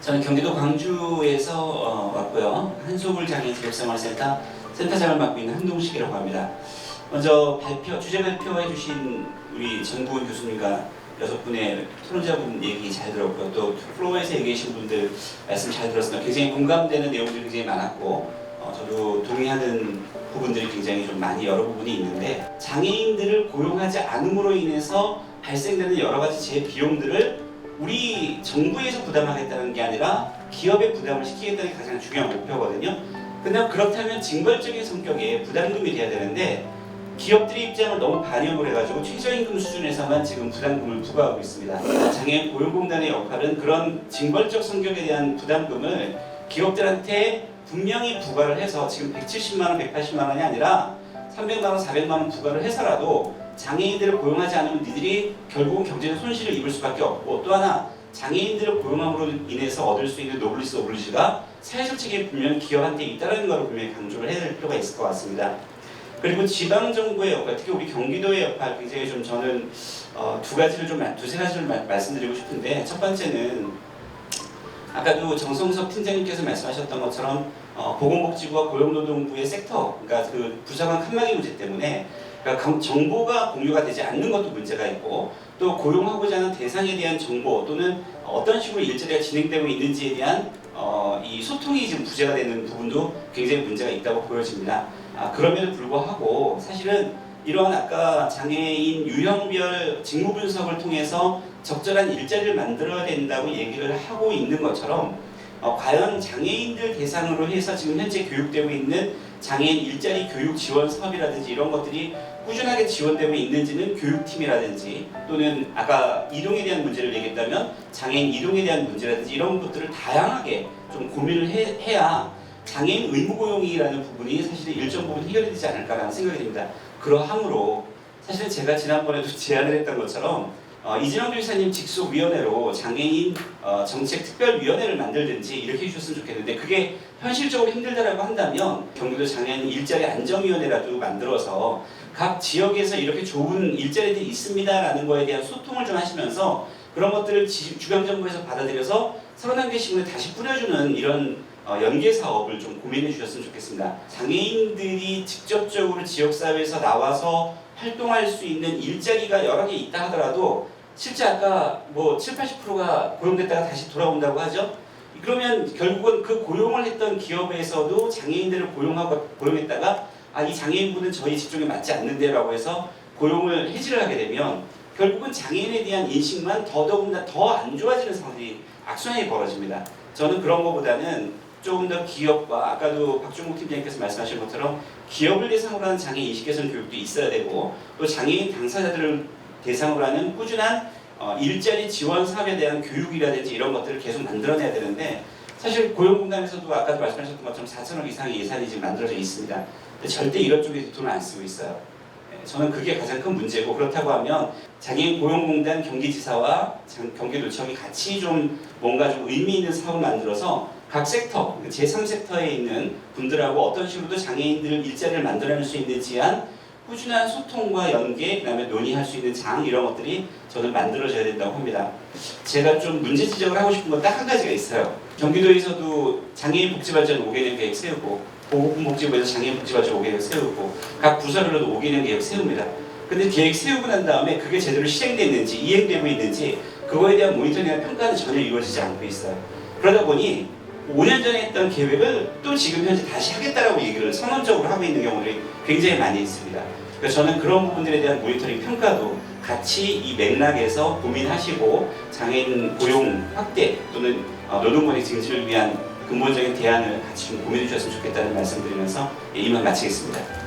저는 경기도 광주에서 왔고요. 한소굴 장애인 지역생활센터 센터장을 맡고 있는 한동식이라고 합니다. 먼저 주제 발표해 주신 우리 전구은 교수님과 6분의 토론자분 얘기 잘 들었고요. 또 플로어에서 얘기해 주신 분들 말씀 잘 들었습니다. 굉장히 공감되는 내용들이 굉장히 많았고 저도 동의하는 부분들이 굉장히 좀 많이 여러 부분이 있는데, 장애인들을 고용하지 않음으로 인해서 발생되는 여러 가지 제 비용들을 우리 정부에서 부담하겠다는 게 아니라 기업에 부담을 시키겠다는 게 가장 중요한 목표거든요. 근데 그렇다면 징벌적인 성격의 부담금이 돼야 되는데, 기업들의 입장을 너무 반영을 해가지고 최저임금 수준에서만 지금 부담금을 부과하고 있습니다. 장애인 고용공단의 역할은 그런 징벌적 성격에 대한 부담금을 기업들한테 분명히 부과를 해서, 지금 170만 원, 180만 원이 아니라 300만 원, 400만 원 부과를 해서라도 장애인들을 고용하지 않으면 니들이 결국은 경제적 손실을 입을 수밖에 없고, 또 하나 장애인들을 고용함으로 인해서 얻을 수 있는 노블리스 오블리주가 사회적 책임이 분명히 기업한테 있다는 걸 분명히 강조를 해야 될 필요가 있을 것 같습니다. 그리고 지방정부의 역할, 특히 우리 경기도의 역할, 굉장히 좀 저는 두세 가지를 말씀드리고 싶은데, 첫 번째는 아까도 정성섭 팀장님께서 말씀하셨던 것처럼 보건복지부와 고용노동부의 섹터, 그러니까 그 부정한 칸막이 문제 때문에, 그러니까 정보가 공유가 되지 않는 것도 문제가 있고, 또 고용하고자 하는 대상에 대한 정보 또는 어떤 식으로 일자리가 진행되고 있는지에 대한 이 소통이 지금 부재가 되는 부분도 굉장히 문제가 있다고 보여집니다. 그럼에도 불구하고 사실은 이러한 아까 장애인 유형별 직무 분석을 통해서 적절한 일자리를 만들어야 된다고 얘기를 하고 있는 것처럼, 과연 장애인들 대상으로 해서 지금 현재 교육되고 있는 장애인 일자리 교육 지원 사업이라든지 이런 것들이 꾸준하게 지원되고 있는지는 교육팀이라든지, 또는 아까 이동에 대한 문제를 얘기했다면 장애인 이동에 대한 문제라든지 이런 것들을 다양하게 좀 고민을 해야 장애인 의무고용이라는 부분이 사실 일정 부분 해결이 되지 않을까라는 생각이 듭니다. 그러함으로 사실은 제가 지난번에도 제안을 했던 것처럼 이진영 교사님 직속위원회로 장애인 정책특별위원회를 만들든지 이렇게 해주셨으면 좋겠는데, 그게 현실적으로 힘들다라고 한다면 경기도 장애인 일자리 안정위원회라도 만들어서 각 지역에서 이렇게 좋은 일자리들이 있습니다라는 거에 대한 소통을 좀 하시면서 그런 것들을 주경정부에서 받아들여서 31개씩을 다시 뿌려주는 이런 연계 사업을 좀 고민해 주셨으면 좋겠습니다. 장애인들이 직접적으로 지역사회에서 나와서 활동할 수 있는 일자리가 여러 개 있다 하더라도 실제 아까 7, 80%가 고용됐다가 다시 돌아온다고 하죠. 그러면 결국은 그 고용을 했던 기업에서도 장애인들을 고용했다가 이 장애인분은 저희 직종에 맞지 않는데라고 해서 고용을 해지를 하게 되면 결국은 장애인에 대한 인식만 더더군다나 더 안 좋아지는 상황이 악순환이 벌어집니다. 저는 그런 것보다는 조금 더 기업과, 아까도 박종국 팀장님께서 말씀하신 것처럼 기업을 대상으로 하는 장애인 인식 개선 교육도 있어야 되고, 또 장애인 당사자들을 대상으로 하는 꾸준한 일자리 지원 사업에 대한 교육이라든지 이런 것들을 계속 만들어내야 되는데, 사실 고용공단에서도 아까도 말씀하셨던 것처럼 4천억 이상의 예산이 지금 만들어져 있습니다. 근데 절대 이런 쪽에 돈을 안 쓰고 있어요. 저는 그게 가장 큰 문제고, 그렇다고 하면 장애인 고용공단 경기지사와 경기도청이 같이 좀 뭔가 좀 의미 있는 사업을 만들어서 각 섹터, 제3섹터에 있는 분들하고 어떤 식으로도 장애인들 일자리를 만들어낼 수 있는지에 한 꾸준한 소통과 연계, 그 다음에 논의할 수 있는 장, 이런 것들이 저는 만들어져야 된다고 합니다. 제가 좀 문제 지적을 하고 싶은 건 딱 한 가지가 있어요. 경기도에서도 장애인 복지발전 5개년 계획 세우고, 보건복지부에서 장애인 복지발전 5개년 계획 세우고, 각 부서별로도 5개년 계획 세웁니다. 근데 계획 세우고 난 다음에 그게 제대로 시행됐는지, 이행되고 있는지, 그거에 대한 모니터링이나 평가는 전혀 이루어지지 않고 있어요. 그러다 보니 5년 전에 했던 계획을 또 지금 현재 다시 하겠다라고 얘기를 선언적으로 하고 있는 경우들이 굉장히 많이 있습니다. 그래서 저는 그런 부분들에 대한 모니터링 평가도 같이 이 맥락에서 고민하시고, 장애인 고용 확대 또는 노동권의 증진을 위한 근본적인 대안을 같이 좀 고민해 주셨으면 좋겠다는 말씀드리면서 이만 마치겠습니다.